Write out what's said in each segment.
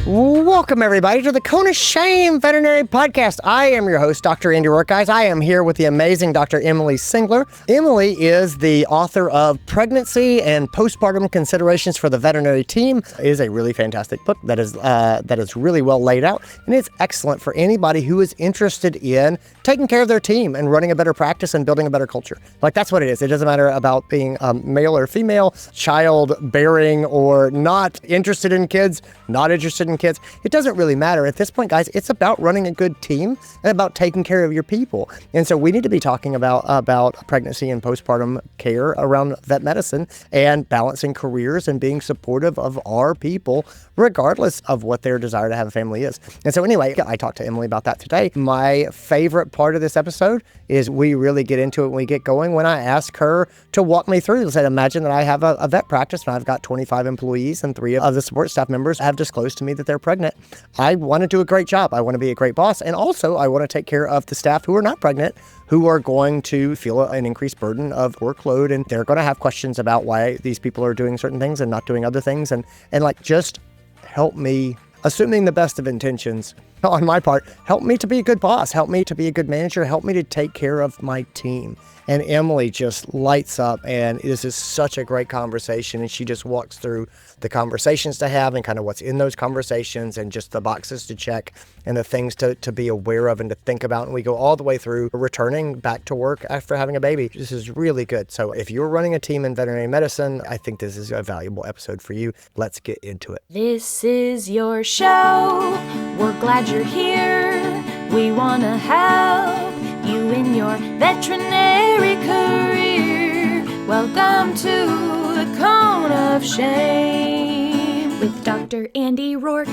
Welcome, everybody, to the Cone of Shame Veterinary Podcast. I am your host, Dr. Andy Roark. Guys, I am here with the amazing Dr. Emily Singler. Emily is the author of Pregnancy and Postpartum Considerations for the Veterinary Team. It is a really fantastic book that is really well laid out, and it's excellent for anybody who is interested in taking care of their team and running a better practice and building a better culture. Like, that's what it is. It doesn't matter about being male or female, childbearing or not, interested in kids, not interested in kids. It doesn't really matter. At this point, guys, it's about running a good team and about taking care of your people. And so we need to be talking about pregnancy and postpartum care around vet medicine and balancing careers and being supportive of our people, regardless of what their desire to have a family is. And so anyway, I talked to Emily about that today. My favorite part of this episode is we really get into it when we get going, when I ask her to walk me through. I said, imagine that I have a vet practice and I've got 25 employees and 3 of the support staff members have disclosed to me that they're pregnant. I want to do a great job. I want to be a great boss. And also I want to take care of the staff who are not pregnant, who are going to feel an increased burden of workload. And they're going to have questions about why these people are doing certain things and not doing other things. And like, just help me, assuming the best of intentions on my part, help me to be a good boss, help me to be a good manager, help me to take care of my team. And Emily just lights up, and this is such a great conversation. And she just walks through the conversations to have and kind of what's in those conversations and just the boxes to check and the things to be aware of and to think about. And we go all the way through returning back to work after having a baby. This is really good. So if you're running a team in veterinary medicine, I think this is a valuable episode for you. Let's get into it. This is your show. We're glad you're here. We want to help you in your veterinary career. Welcome to the Cone of Shame with Dr. Andy Roark.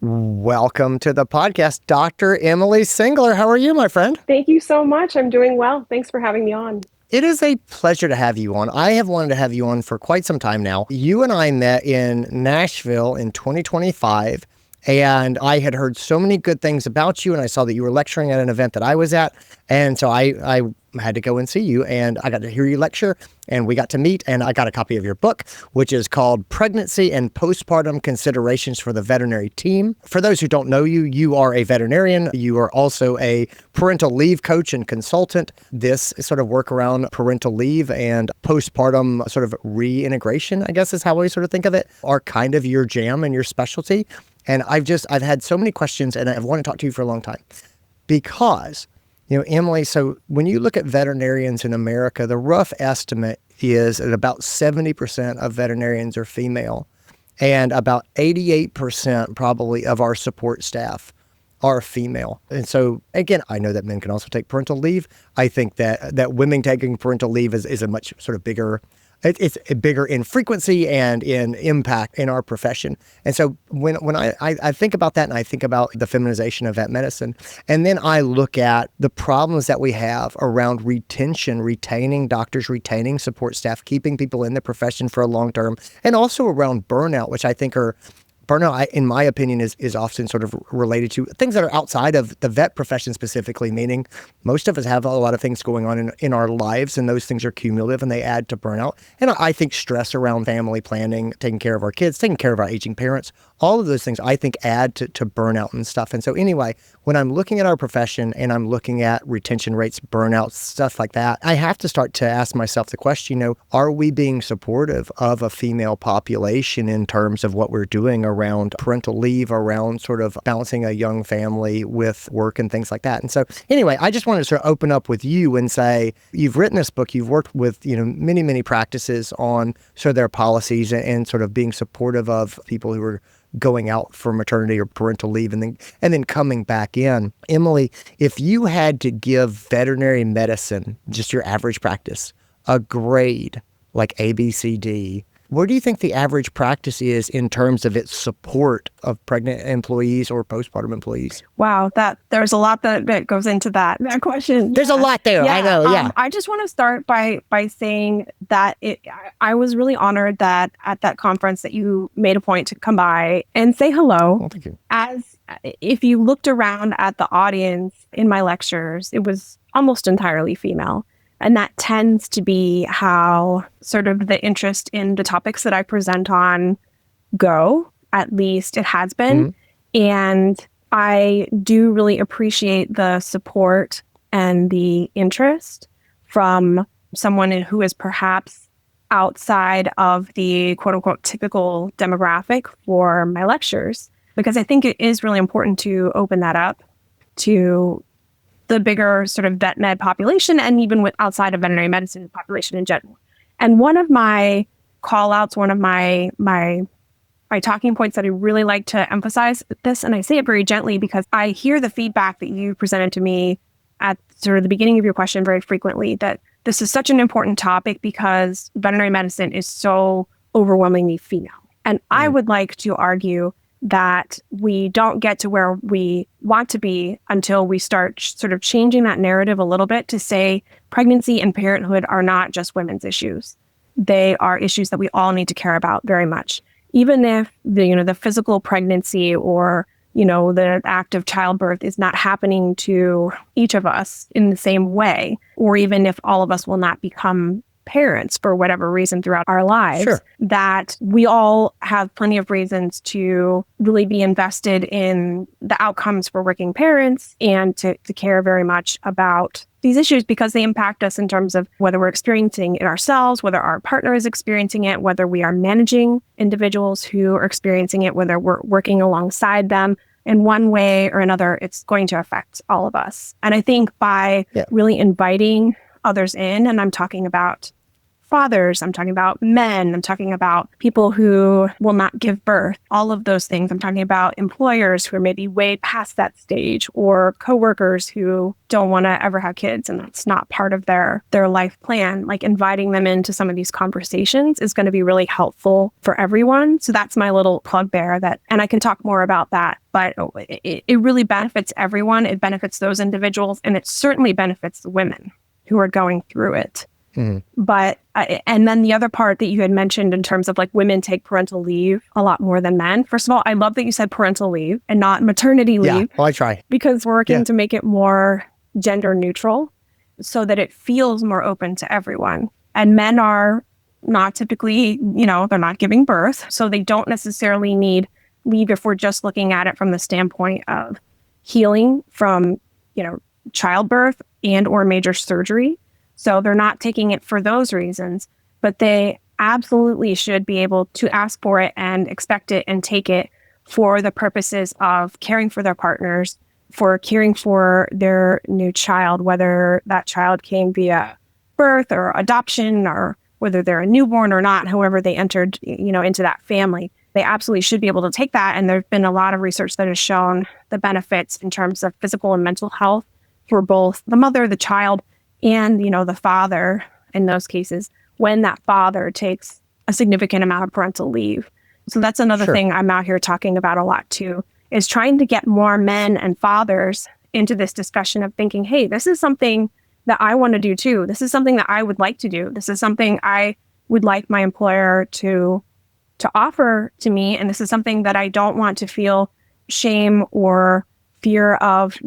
Welcome to the podcast, Dr. Emily Singler. How are you, my friend? Thank you so much. I'm doing well. Thanks for having me on. It is a pleasure to have you on. I have wanted to have you on for quite some time now. You and I met in Nashville in 2025. And I had heard so many good things about you, and I saw that you were lecturing at an event that I was at. And so I had to go and see you, and I got to hear you lecture, and we got to meet, and I got a copy of your book, which is called Pregnancy and Postpartum Considerations for the Veterinary Team. For those who don't know you, you are a veterinarian. You are also a parental leave coach and consultant. This sort of work around parental leave and postpartum sort of reintegration, I guess is how we sort of think of it, are kind of your jam and your specialty. And I've had so many questions, and I've wanted to talk to you for a long time because, Emily, so when you look at veterinarians in America, the rough estimate is that about 70% of veterinarians are female, and about 88% probably of our support staff are female. And so, again, I know that men can also take parental leave. I think that women taking parental leave is a much sort of bigger, it's bigger in frequency and in impact in our profession. And so when I think about that, and I think about the feminization of vet medicine, and then I look at the problems that we have around retaining doctors, retaining support staff, keeping people in the profession for a long term, and also around burnout, which I think are burnout, in my opinion, is often sort of related to things that are outside of the vet profession specifically, meaning most of us have a lot of things going on in our lives, and those things are cumulative and they add to burnout. And I think stress around family planning, taking care of our kids, taking care of our aging parents, all of those things I think add to burnout and stuff. And so anyway, when I'm looking at our profession and I'm looking at retention rates, burnout, stuff like that, I have to start to ask myself the question, are we being supportive of a female population in terms of what we're doing around parental leave, around sort of balancing a young family with work and things like that? And so anyway, I just wanted to sort of open up with you and say, you've written this book, you've worked with, many, many practices on sort of their policies and sort of being supportive of people who are going out for maternity or parental leave and then coming back in. Emily, if you had to give veterinary medicine, just your average practice, a grade like A, B, C, D, where do you think the average practice is in terms of its support of pregnant employees or postpartum employees? Wow, there's a lot that goes into that question. There's a lot there. Yeah. I know. Yeah. I just want to start by saying that I was really honored that at that conference that you made a point to come by and say hello. Well, thank you. As if you looked around at the audience in my lectures, it was almost entirely female. And that tends to be how sort of the interest in the topics that I present on go. At least it has been. And I do really appreciate the support and the interest from someone who is perhaps outside of the quote unquote typical demographic for my lectures, because I think it is really important to open that up to the bigger sort of vet med population and even with outside of veterinary medicine population in general. And one of my call outs, one of my talking points that I really like to emphasize this, and I say it very gently because I hear the feedback that you presented to me at sort of the beginning of your question very frequently, that this is such an important topic because veterinary medicine is so overwhelmingly female. And I would like to argue that we don't get to where we want to be until we start sort of changing that narrative a little bit to say pregnancy and parenthood are not just women's issues. They are issues that we all need to care about very much. Even if the physical pregnancy or the act of childbirth is not happening to each of us in the same way, or even if all of us will not become parents for whatever reason throughout our lives, that we all have plenty of reasons to really be invested in the outcomes for working parents and to care very much about these issues because they impact us in terms of whether we're experiencing it ourselves, whether our partner is experiencing it, whether we are managing individuals who are experiencing it, whether we're working alongside them. In one way or another, it's going to affect all of us. And I think by really inviting others in, and I'm talking about fathers, I'm talking about men, I'm talking about people who will not give birth, all of those things. I'm talking about employers who are maybe way past that stage, or coworkers who don't want to ever have kids and that's not part of their life plan. Like inviting them into some of these conversations is going to be really helpful for everyone. So that's my little plug there, and I can talk more about that. But it really benefits everyone. It benefits those individuals, and it certainly benefits the women who are going through it. But, and then the other part that you had mentioned in terms of like women take parental leave a lot more than men. First of all, I love that you said parental leave and not maternity leave. Yeah, well, I try. Because we're working to make it more gender neutral so that it feels more open to everyone. And men are not typically, they're not giving birth. So they don't necessarily need leave if we're just looking at it from the standpoint of healing from, childbirth and or major surgery. So they're not taking it for those reasons, but they absolutely should be able to ask for it and expect it and take it for the purposes of caring for their partners, for caring for their new child, whether that child came via birth or adoption or whether they're a newborn or not, however they entered, into that family. They absolutely should be able to take that. And there's been a lot of research that has shown the benefits in terms of physical and mental health for both the mother, the child, and, the father in those cases, when that father takes a significant amount of parental leave. So that's another thing I'm out here talking about a lot too, is trying to get more men and fathers into this discussion of thinking, hey, this is something that I want to do too. This is something that I would like to do. This is something I would like my employer to offer to me. And this is something that I don't want to feel shame or fear of,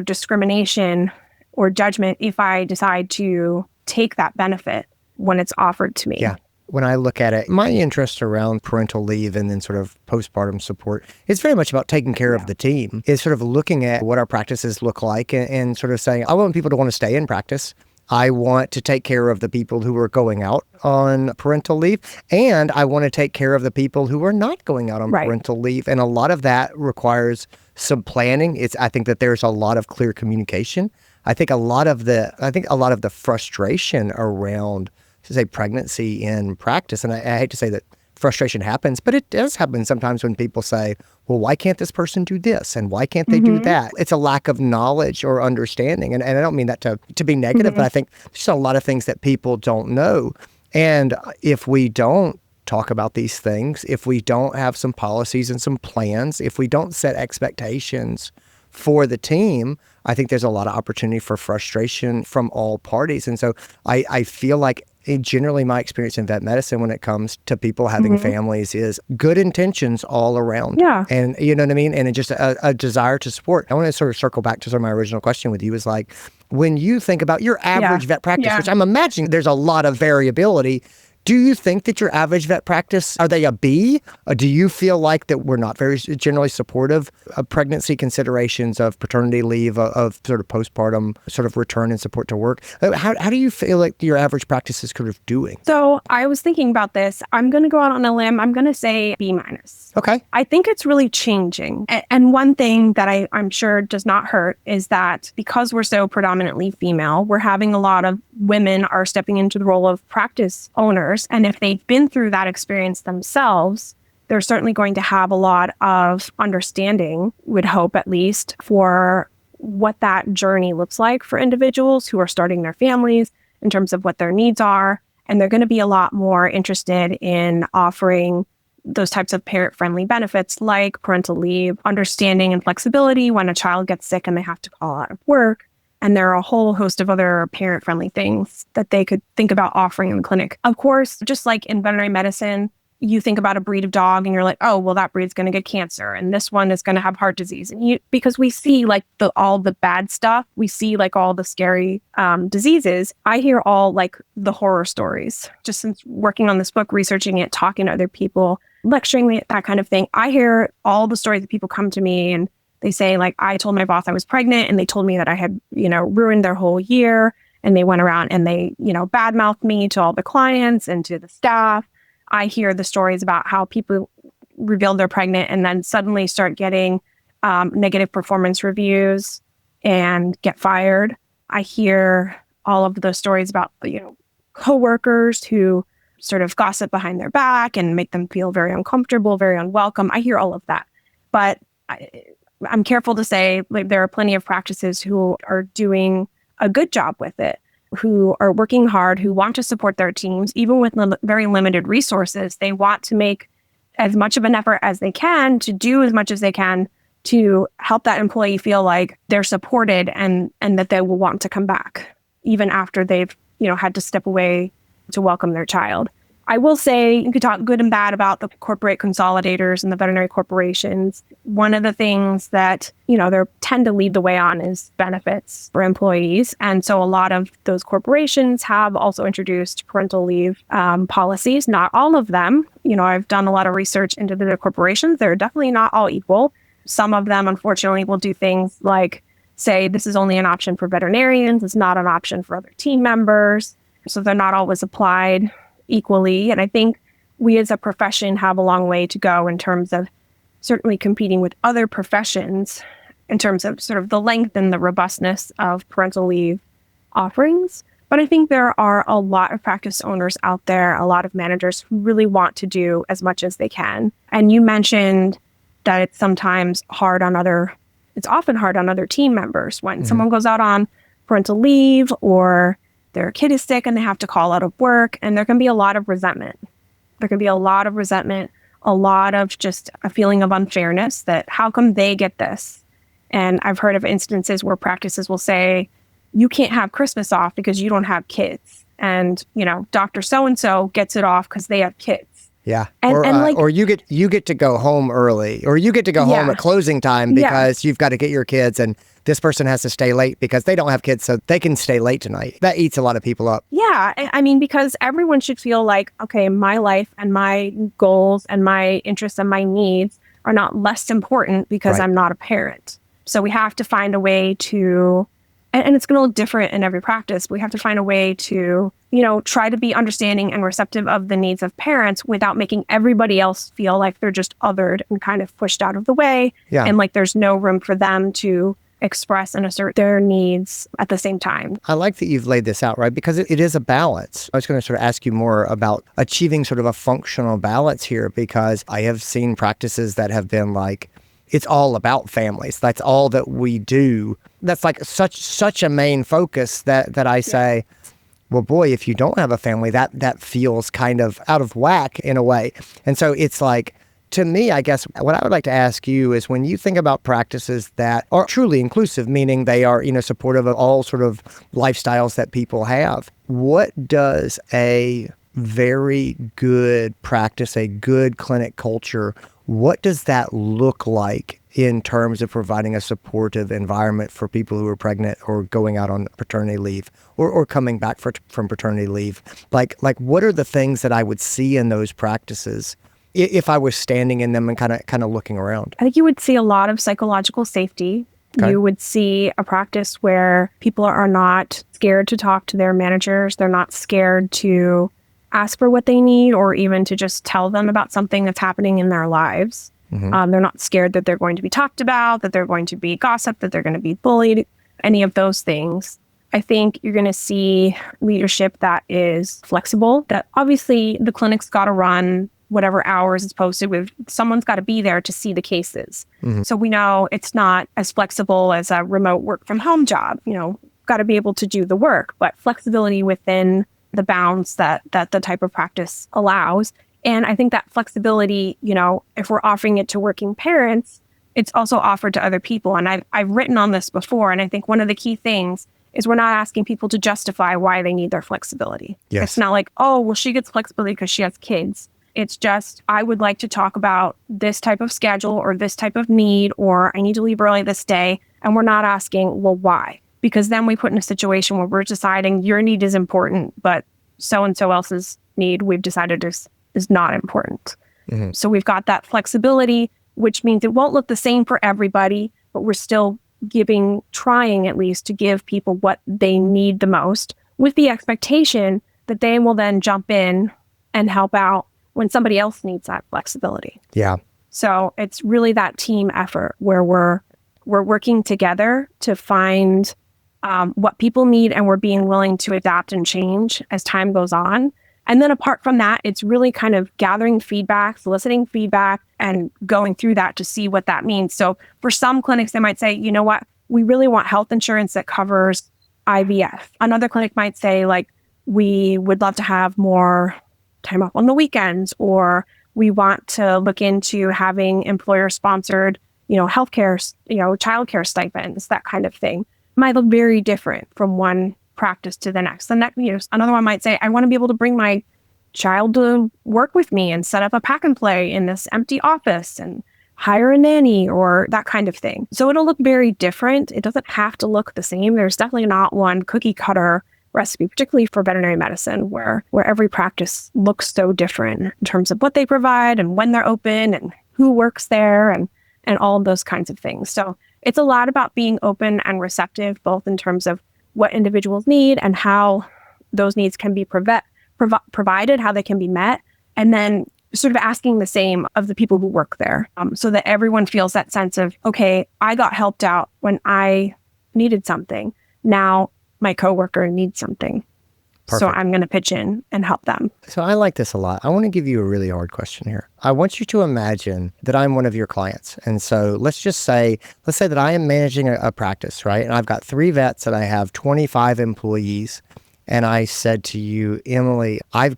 discrimination or judgment if I decide to take that benefit when it's offered to me. Yeah. When I look at it, my interest around parental leave and then sort of postpartum support is very much about taking care of the team. It's sort of looking at what our practices look like and sort of saying, I want people to want to stay in practice. I want to take care of the people who are going out on parental leave, and I want to take care of the people who are not going out on parental leave. And a lot of that requires some planning. I think that there's a lot of clear communication. I think a lot of the frustration around, say, pregnancy in practice, and I hate to say that frustration happens, but it does happen sometimes when people say, well, why can't this person do this? And why can't they do that? It's a lack of knowledge or understanding. And I don't mean that to be negative, but I think there's just a lot of things that people don't know. And if we don't talk about these things, if we don't have some policies and some plans, if we don't set expectations for the team, I think there's a lot of opportunity for frustration from all parties. And so I feel like generally my experience in vet medicine when it comes to people having families is good intentions all around. Yeah. And you know what I mean? And just a desire to support. I want to sort of circle back to sort of my original question with you is like, when you think about your average vet practice, which I'm imagining there's a lot of variability, do you think that your average vet practice, are they a B? Or do you feel like that we're not very generally supportive of pregnancy considerations, of paternity leave, of sort of postpartum sort of return and support to work? How do you feel like your average practice is sort of doing? So I was thinking about this. I'm going to go out on a limb. I'm going to say B-. Okay. I think it's really changing. And one thing that I'm sure does not hurt is that because we're so predominantly female, we're having a lot of women are stepping into the role of practice owners. And if they've been through that experience themselves, they're certainly going to have a lot of understanding, would hope at least, for what that journey looks like for individuals who are starting their families in terms of what their needs are. And they're going to be a lot more interested in offering those types of parent-friendly benefits like parental leave, understanding and flexibility when a child gets sick and they have to call out of work. And there are a whole host of other parent-friendly things that they could think about offering in the clinic. Of course, just like in veterinary medicine, you think about a breed of dog and you're like, oh, well, that breed's going to get cancer and this one is going to have heart disease. And because we see like all the bad stuff, we see like all the scary diseases. I hear all like the horror stories. Just since working on this book, researching it, talking to other people, lecturing it, that kind of thing. I hear all the stories that people come to me and they say, like, I told my boss I was pregnant and they told me that I had, ruined their whole year. And they went around and they, badmouthed me to all the clients and to the staff. I hear the stories about how people revealed they're pregnant and then suddenly start getting negative performance reviews and get fired. I hear all of the stories about, coworkers who sort of gossip behind their back and make them feel very uncomfortable, very unwelcome. I hear all of that. But I'm careful to say, like, there are plenty of practices who are doing a good job with it, who are working hard, who want to support their teams, even with very limited resources. They want to make as much of an effort as they can to do as much as they can to help that employee feel like they're supported and that they will want to come back, even after they've, had to step away to welcome their child. I will say you could talk good and bad about the corporate consolidators and the veterinary corporations. One of the things that, they tend to lead the way on is benefits for employees. And so a lot of those corporations have also introduced parental leave policies. Not all of them. I've done a lot of research into the corporations. They're definitely not all equal. Some of them, unfortunately, will do things like say, this is only an option for veterinarians. It's not an option for other team members. So they're not always applied equally. And I think we as a profession have a long way to go in terms of certainly competing with other professions in terms of sort of the length and the robustness of parental leave offerings. But I think there are a lot of practice owners out there, a lot of managers who really want to do as much as they can. And you mentioned that it's often hard on other team members when someone goes out on parental leave or their kid is sick and they have to call out of work, and there can be a lot of resentment. A lot of just a feeling of unfairness that how come they get this? And I've heard of instances where practices will say, you can't have Christmas off because you don't have kids. And, Dr. So-and-so gets it off because they have kids. Yeah. And or you get to go home early, or you get to go home at closing time because you've got to get your kids, and this person has to stay late because they don't have kids, so they can stay late tonight. That eats a lot of people up. Yeah. I mean, because everyone should feel like, okay, my life and my goals and my interests and my needs are not less important because I'm not a parent. So we have to find a way to, and it's going to look different in every practice. We have to find a way to, try to be understanding and receptive of the needs of parents without making everybody else feel like they're just othered and kind of pushed out of the way. Yeah. And like there's no room for them to express and assert their needs at the same time. I like that you've laid this out, right? Because it is a balance. I was going to sort of ask you more about achieving sort of a functional balance here, because I have seen practices that have been like, it's all about families. That's all that we do. That's like such a main focus that I say, well, boy, if you don't have a family, that feels kind of out of whack in a way. And so it's like, to me, I guess what I would like to ask you is, when you think about practices that are truly inclusive, meaning they are, supportive of all sort of lifestyles that people have, what does a very good practice, a good clinic culture, what does that look like in terms of providing a supportive environment for people who are pregnant or going out on paternity leave or coming back from paternity leave? Like what are the things that I would see in those practices if I was standing in them and kind of looking around? I think you would see a lot of psychological safety. Okay. You would see a practice where people are not scared to talk to their managers. They're not scared to ask for what they need or even to just tell them about something that's happening in their lives. Mm-hmm. They're not scared that they're going to be talked about, that they're going to be gossiped, that they're going to be bullied, any of those things. I think you're going to see leadership that is flexible, that obviously the clinic's got to run whatever hours it's posted with. Someone's got to be there to see the cases. Mm-hmm. So we know it's not as flexible as a remote work from home job. Got to be able to do the work, but flexibility within the bounds that the type of practice allows. And I think that flexibility, if we're offering it to working parents, it's also offered to other people. And I've written on this before, and I think one of the key things is we're not asking people to justify why they need their flexibility. Yes. It's not like, oh, well, she gets flexibility because she has kids. It's just, I would like to talk about this type of schedule or this type of need, or I need to leave early this day. And we're not asking, well, why? Because then we put in a situation where we're deciding your need is important, but so-and-so else's need we've decided is not important. Mm-hmm. So we've got that flexibility, which means it won't look the same for everybody, but we're still trying at least to give people what they need the most, with the expectation that they will then jump in and help out when somebody else needs that flexibility. Yeah. So it's really that team effort where we're working together to find what people need, and we're being willing to adapt and change as time goes on. And then apart from that, it's really kind of gathering feedback, soliciting feedback, and going through that to see what that means. So for some clinics, they might say, you know what, we really want health insurance that covers IVF. Another clinic might say, like, we would love to have more time off on the weekends, or we want to look into having employer-sponsored, healthcare, childcare stipends, that kind of thing. It might look very different from one practice to the next. Another one might say, I want to be able to bring my child to work with me and set up a pack and play in this empty office and hire a nanny, or that kind of thing. So it'll look very different. It doesn't have to look the same. There's definitely not one cookie cutter recipe, particularly for veterinary medicine, where every practice looks so different in terms of what they provide and when they're open and who works there and all of those kinds of things. So it's a lot about being open and receptive, both in terms of what individuals need and how those needs can be provided, how they can be met, and then sort of asking the same of the people who work there, so that everyone feels that sense of, okay, I got helped out when I needed something. Now my coworker needs something. Perfect. So I'm going to pitch in and help them. So I like this a lot. I want to give you a really hard question here. I want you to imagine that I'm one of your clients. And so let's say that I am managing a practice, right? And I've got 3 vets and I have 25 employees. And I said to you, Emily, I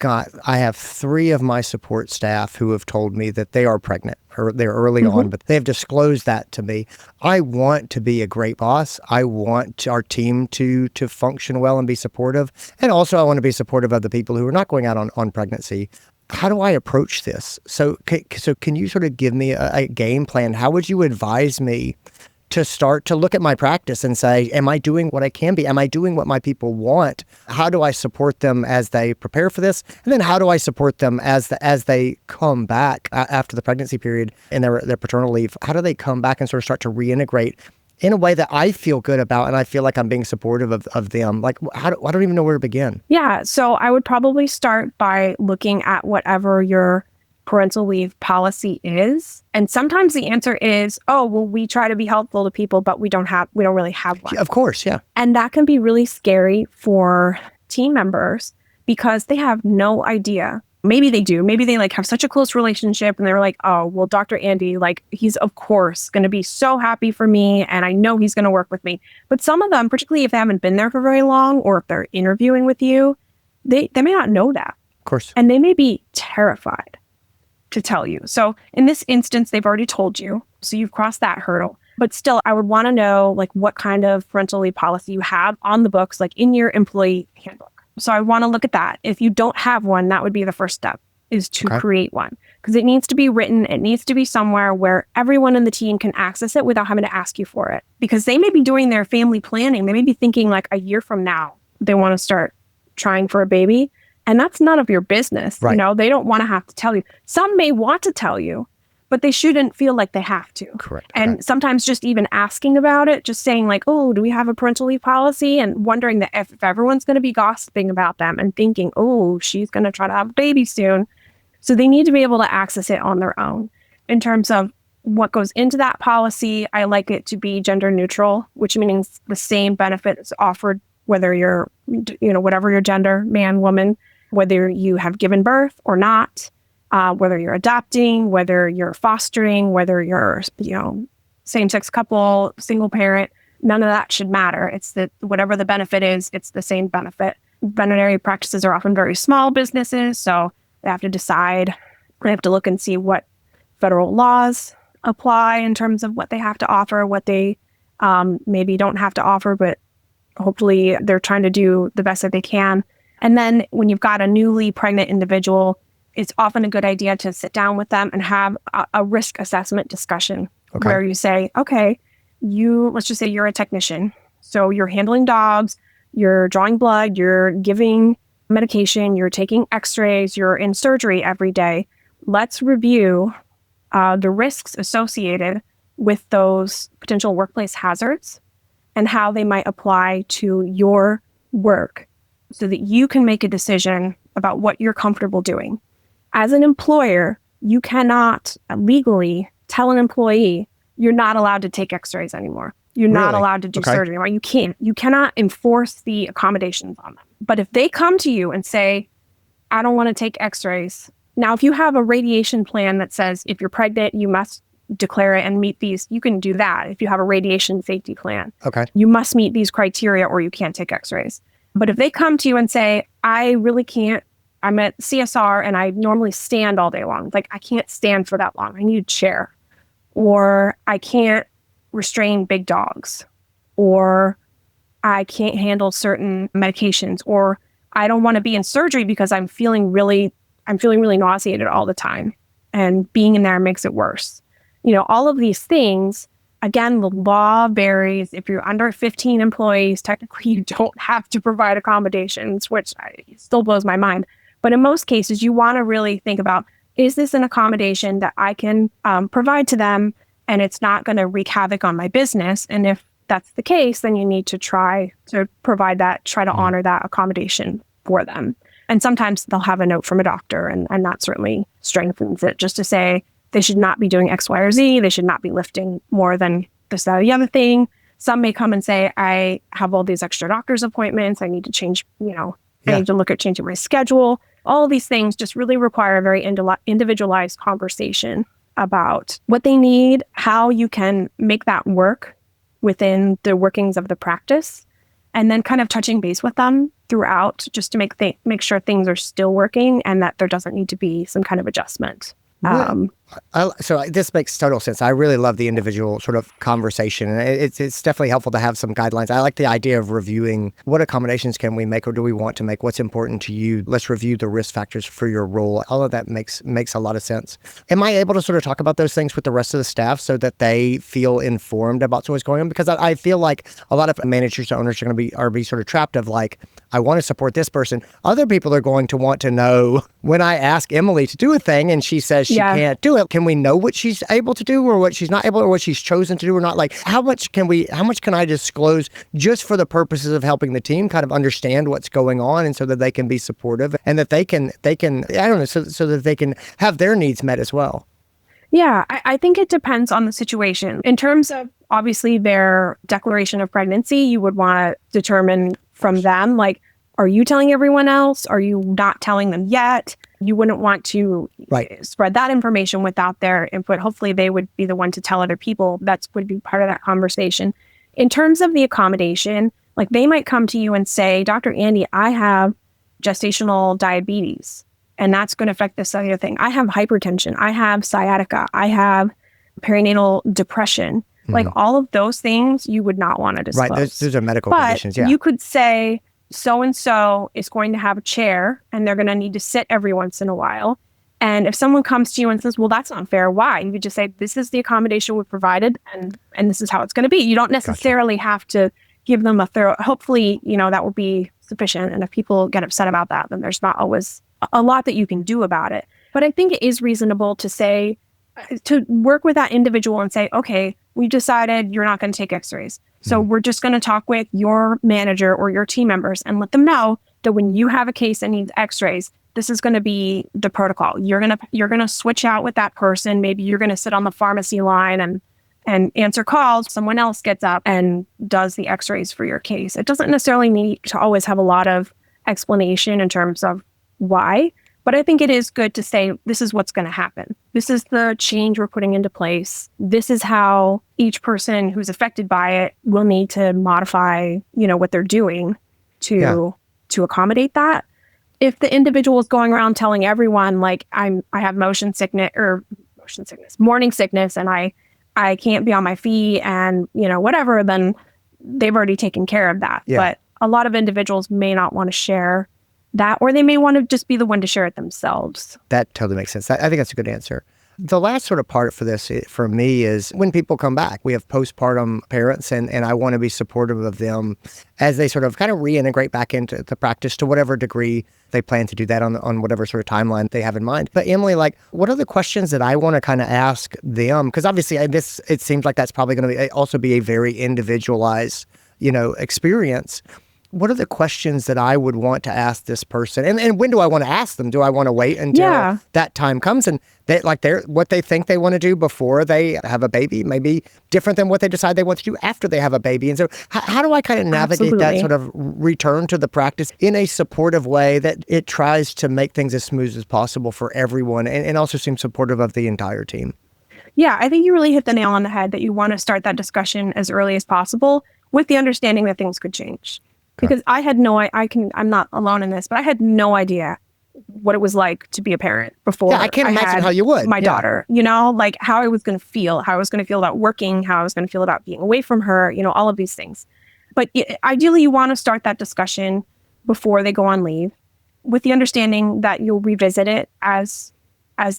have 3 of my support staff who have told me that they are pregnant, or they're early on, but they have disclosed that to me. I want to be a great boss. I want our team to function well and be supportive. And also I want to be supportive of the people who are not going out on pregnancy. How do I approach this? So can you sort of give me a game plan? How would you advise me to start to look at my practice and say, am I doing what I can be? Am I doing what my people want? How do I support them as they prepare for this? And then how do I support them as they come back after the pregnancy period and their paternal leave? How do they come back and sort of start to reintegrate in a way that I feel good about and I feel like I'm being supportive of them? Like, I don't even know where to begin. Yeah, so I would probably start by looking at whatever your parental leave policy is. And sometimes the answer is, oh, well, we try to be helpful to people, but we don't really have one. Of course, yeah. And that can be really scary for team members because they have no idea. Maybe they do. Maybe they have such a close relationship and they're like, oh, well, Dr. Andy, he's of course going to be so happy for me and I know he's going to work with me. But some of them, particularly if they haven't been there for very long or if they're interviewing with you, they may not know that. Of course. And they may be terrified to tell you. So in this instance, they've already told you. So you've crossed that hurdle. But still, I would want to know what kind of parental leave policy you have on the books, in your employee handbook. So I want to look at that. If you don't have one, that would be the first step, is to create one, because it needs to be written. It needs to be somewhere where everyone in the team can access it without having to ask you for it, because they may be doing their family planning. They may be thinking like a year from now, they want to start trying for a baby. And that's none of your business. Right. You know, they don't want to have to tell you. Some may want to tell you, but they shouldn't feel like they have to. Correct. And sometimes just even asking about it, just saying like, oh, do we have a parental leave policy? And wondering that if everyone's going to be gossiping about them and thinking, oh, she's going to try to have a baby soon. So they need to be able to access it on their own. In terms of what goes into that policy, I like it to be gender neutral, which means the same benefit is offered whether you're, whatever your gender, man, woman, whether you have given birth or not, whether you're adopting, whether you're fostering, whether you're, same-sex couple, single parent, none of that should matter. It's that whatever the benefit is, it's the same benefit. Veterinary practices are often very small businesses, so they have to decide. They have to look and see what federal laws apply in terms of what they have to offer, what they maybe don't have to offer, but hopefully they're trying to do the best that they can. And then when you've got a newly pregnant individual, it's often a good idea to sit down with them and have a risk assessment discussion where you say, okay, let's just say you're a technician. So you're handling dogs, you're drawing blood, you're giving medication, you're taking x-rays, you're in surgery every day. Let's review the risks associated with those potential workplace hazards and how they might apply to your work so that you can make a decision about what you're comfortable doing. As an employer, you cannot legally tell an employee you're not allowed to take x-rays anymore. You're not allowed to do surgery anymore. You can't. You cannot enforce the accommodations on them. But if they come to you and say, I don't want to take x-rays. Now, if you have a radiation plan that says if you're pregnant, you must declare it and meet these, you can do that. If you have a radiation safety plan, you must meet these criteria or you can't take x-rays. But if they come to you and say, I really can't, I'm at CSR and I normally stand all day long. Like, I can't stand for that long. I need a chair. Or I can't restrain big dogs. Or I can't handle certain medications. Or I don't want to be in surgery because I'm feeling really nauseated all the time. And being in there makes it worse. All of these things, again, the law varies. If you're under 15 employees, technically you don't have to provide accommodations, which still blows my mind. But in most cases, you want to really think about, is this an accommodation that I can provide to them and it's not going to wreak havoc on my business? And if that's the case, then you need to try to provide that, try to honor that accommodation for them. And sometimes they'll have a note from a doctor, and that certainly strengthens it, just to say they should not be doing X, Y, or Z. They should not be lifting more than this, that, or the other thing. Some may come and say, I have all these extra doctor's appointments. I need to change, I need to look at changing my schedule. All of these things just really require a very individualized conversation about what they need, how you can make that work within the workings of the practice, and then kind of touching base with them throughout just to make sure things are still working and that there doesn't need to be some kind of adjustment. So this makes total sense. I really love the individual sort of conversation, and it's definitely helpful to have some guidelines. I like the idea of reviewing what accommodations can we make or do we want to make, what's important to you. Let's review the risk factors for your role. All of that makes a lot of sense. Am I able to sort of talk about those things with the rest of the staff so that they feel informed about what's going on? Because I feel like a lot of managers or owners are going to be sort of trapped of like, I want to support this person. Other people are going to want to know when I ask Emily to do a thing and she says she can't do it. Can we know what she's able to do or what she's not able or what she's chosen to do or not? Like, how much can I disclose just for the purposes of helping the team kind of understand what's going on and so that they can be supportive and that they can I don't know, so that they can have their needs met as well? Yeah, I think it depends on the situation. In terms of obviously their declaration of pregnancy, you would want to determine from them, like, are you telling everyone else? Are you not telling them yet? You wouldn't want to spread that information without their input. Hopefully they would be the one to tell other people. That would be part of that conversation. In terms of the accommodation, like they might come to you and say, Dr. Andy, I have gestational diabetes, and that's going to affect this other thing. I have hypertension. I have sciatica. I have perinatal depression. Like all of those things you would not want to disclose. Right, those are medical conditions, you could say, so-and-so is going to have a chair and they're going to need to sit every once in a while. And if someone comes to you and says, well, that's not fair, why? You could just say, this is the accommodation we provided and this is how it's going to be. You don't necessarily have to give them a thorough, hopefully, that will be sufficient. And if people get upset about that, then there's not always a lot that you can do about it. But I think it is reasonable to say, to work with that individual and say, okay, we decided you're not going to take x-rays. So we're just going to talk with your manager or your team members and let them know that when you have a case that needs x-rays, this is going to be the protocol. You're going to switch out with that person. Maybe you're going to sit on the pharmacy line and answer calls. Someone else gets up and does the x-rays for your case. It doesn't necessarily need to always have a lot of explanation in terms of why, but I think it is good to say, this is what's going to happen. This is the change we're putting into place. This is how each person who's affected by it will need to modify, what they're doing to accommodate that. If the individual is going around telling everyone, like, I have morning sickness, and I can't be on my feet and, whatever, then they've already taken care of that. Yeah. But a lot of individuals may not want to share that, or they may want to just be the one to share it themselves. That totally makes sense. I think that's a good answer. The last sort of part for this, for me, is when people come back. We have postpartum parents, and I want to be supportive of them as they sort of kind of reintegrate back into the practice to whatever degree they plan to do that on whatever sort of timeline they have in mind. But Emily, like, what are the questions that I want to kind of ask them? Because obviously it seems like that's probably going to also be a very individualized, experience. What are the questions that I would want to ask this person? And when do I want to ask them? Do I want to wait until that time comes? And what they think they want to do before they have a baby may be different than what they decide they want to do after they have a baby. And so how do I kind of navigate that sort of return to the practice in a supportive way that it tries to make things as smooth as possible for everyone and also seems supportive of the entire team? Yeah, I think you really hit the nail on the head that you want to start that discussion as early as possible with the understanding that things could change. Because I had I'm not alone in this, but I had no idea what it was like to be a parent before. Yeah, I can't imagine how you would. My daughter, like how I was going to feel, about working, how I was going to feel about being away from her, all of these things. But ideally, you want to start that discussion before they go on leave with the understanding that you'll revisit it as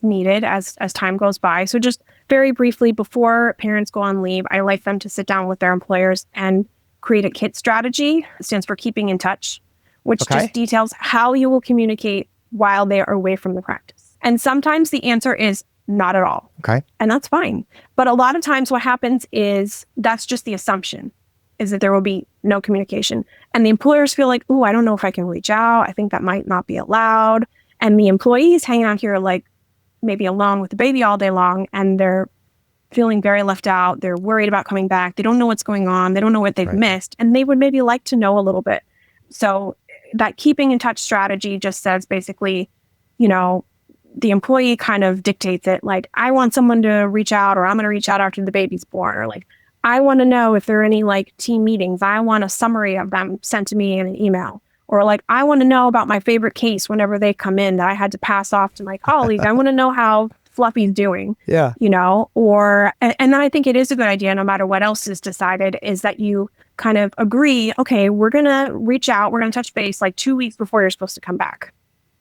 needed as time goes by. So just very briefly, before parents go on leave, I like them to sit down with their employers and create a KIT strategy. It stands for keeping in touch, which just details how you will communicate while they are away from the practice. And sometimes the answer is not at all. Okay. And that's fine. But a lot of times what happens is that's just the assumption, is that there will be no communication. And the employers feel like, I don't know if I can reach out. I think that might not be allowed. And the employees hanging out here like maybe alone with the baby all day long, and they're feeling very left out. They're worried about coming back. They don't know what's going on. They don't know what they've missed. And they would maybe like to know a little bit. So that keeping in touch strategy just says basically, the employee kind of dictates it. Like, I want someone to reach out, or I'm going to reach out after the baby's born, or like, I want to know if there are any like team meetings. I want a summary of them sent to me in an email. Or like, I want to know about my favorite case whenever they come in that I had to pass off to my colleague. I want to know how Fluffy's doing, and I think it is a good idea, no matter what else is decided, is that you kind of agree, okay, we're going to reach out, we're going to touch base like 2 weeks before you're supposed to come back.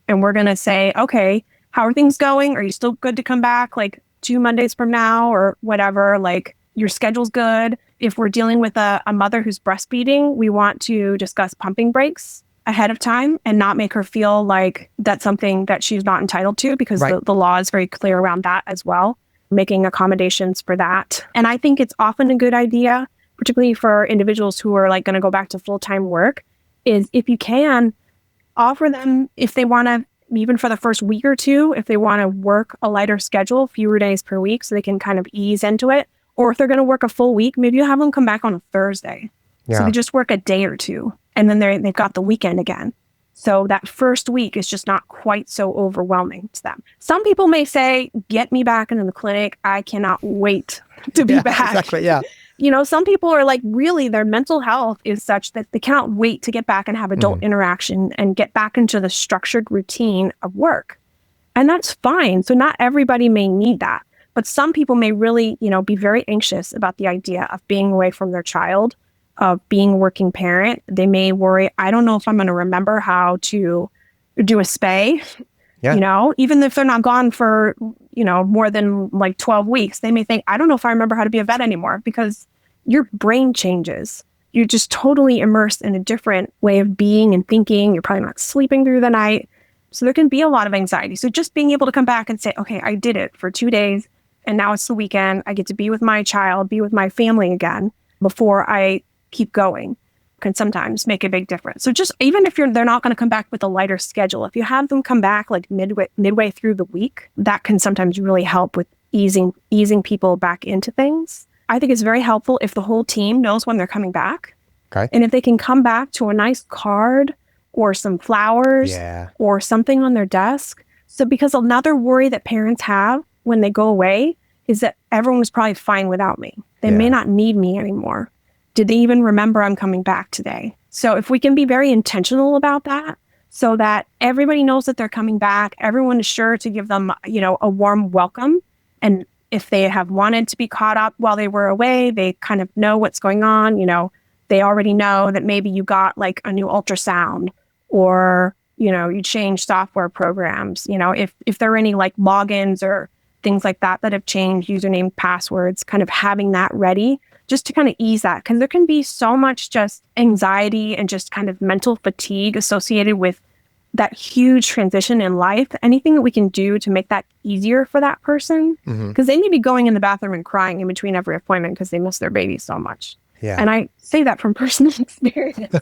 And we're going to say, okay, how are things going? Are you still good to come back like 2 Mondays from now or whatever? Like, your schedule's good. If we're dealing with a mother who's breastfeeding, we want to discuss pumping breaks ahead of time and not make her feel like that's something that she's not entitled to, because the law is very clear around that as well, making accommodations for that. And I think it's often a good idea, particularly for individuals who are like going to go back to full-time work, is if you can offer them, if they want to, even for the first week or two, if they want to work a lighter schedule, fewer days per week, so they can kind of ease into it. Or if they're going to work a full week, maybe you have them come back on a Thursday. Yeah. So they just work a day or two, and then they've got the weekend again. So that first week is just not quite so overwhelming to them. Some people may say, get me back into the clinic. I cannot wait to be back. Exactly, yeah. Some people are like, really, their mental health is such that they cannot wait to get back and have adult interaction and get back into the structured routine of work. And that's fine. So not everybody may need that. But some people may really, be very anxious about the idea of being away from their child of being a working parent. They may worry, I don't know if I'm going to remember how to do a spay, even if they're not gone for, more than like 12 weeks, they may think, I don't know if I remember how to be a vet anymore, because your brain changes. You're just totally immersed in a different way of being and thinking. You're probably not sleeping through the night. So there can be a lot of anxiety. So just being able to come back and say, okay, I did it for 2 days and now it's the weekend. I get to be with my child, be with my family again before I keep going, can sometimes make a big difference. So just even if they're not going to come back with a lighter schedule, if you have them come back like midway through the week, that can sometimes really help with easing people back into things. I think it's very helpful if the whole team knows when they're coming back. Okay. And if they can come back to a nice card or some flowers or something on their desk. So because another worry that parents have when they go away is that everyone was probably fine without me. They may not need me anymore. Did they even remember I'm coming back today? So if we can be very intentional about that so that everybody knows that they're coming back, everyone is sure to give them, a warm welcome. And if they have wanted to be caught up while they were away, they kind of know what's going on. They already know that maybe you got like a new ultrasound or, you changed software programs. If there are any like logins or things like that have changed, username, passwords, kind of having that ready just to kind of ease that. Because there can be so much just anxiety and just kind of mental fatigue associated with that huge transition in life. Anything that we can do to make that easier for that person, because they may be going in the bathroom and crying in between every appointment because they miss their baby so much. Yeah. And I say that from personal experience.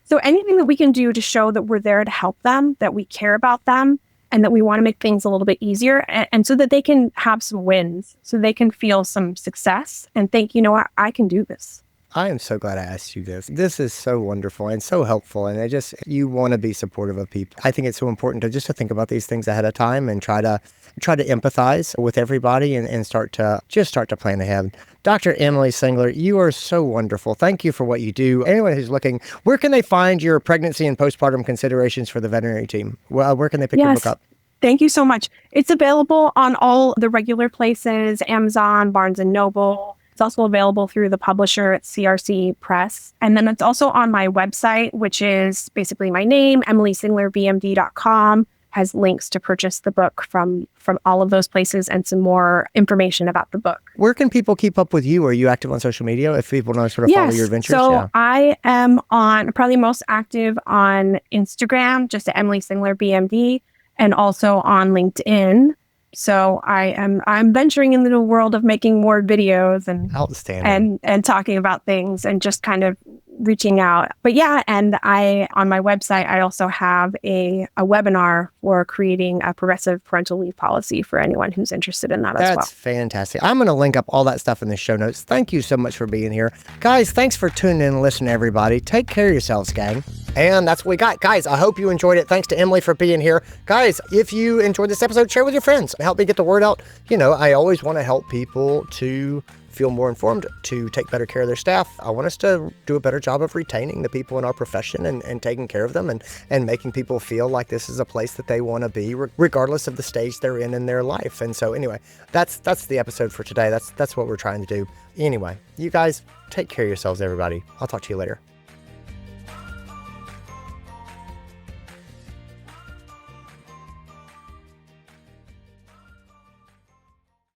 So anything that we can do to show that we're there to help them, that we care about them, and that we want to make things a little bit easier, and so that they can have some wins, so they can feel some success and think, I can do this. I am so glad I asked you this. This is so wonderful and so helpful. And you want to be supportive of people. I think it's so important to think about these things ahead of time and try to empathize with everybody and start to plan ahead. Dr. Emily Singler, you are so wonderful. Thank you for what you do. Anyone who's looking, where can they find your pregnancy and postpartum considerations for the veterinary team? Well, where can they pick your book up? Thank you so much. It's available on all the regular places, Amazon, Barnes & Noble. It's also available through the publisher at CRC Press. And then it's also on my website, which is basically my name, EmilySinglerBMD.com, has links to purchase the book from all of those places and some more information about the book. Where can people keep up with you? Are you active on social media if people want to sort of follow your adventures? So I am probably most active on Instagram, just at Emily Singler BMD, and also on LinkedIn. So I'm venturing into the world of making more videos and talking about things and just kind of reaching out. But and on my website, I also have a webinar for creating a progressive parental leave policy for anyone who's interested in that as well. That's fantastic. I'm going to link up all that stuff in the show notes. Thank you so much for being here. Guys, thanks for tuning in and listening, everybody. Take care of yourselves, gang. And that's what we got. Guys, I hope you enjoyed it. Thanks to Emily for being here. Guys, if you enjoyed this episode, share with your friends. Help me get the word out. I always want to help people to feel more informed, to take better care of their staff. I want us to do a better job of retaining the people in our profession and taking care of them and making people feel like this is a place that they want to be, regardless of the stage they're in their life. And so anyway, that's the episode for today. That's what we're trying to do. Anyway, you guys take care of yourselves, everybody. I'll talk to you later.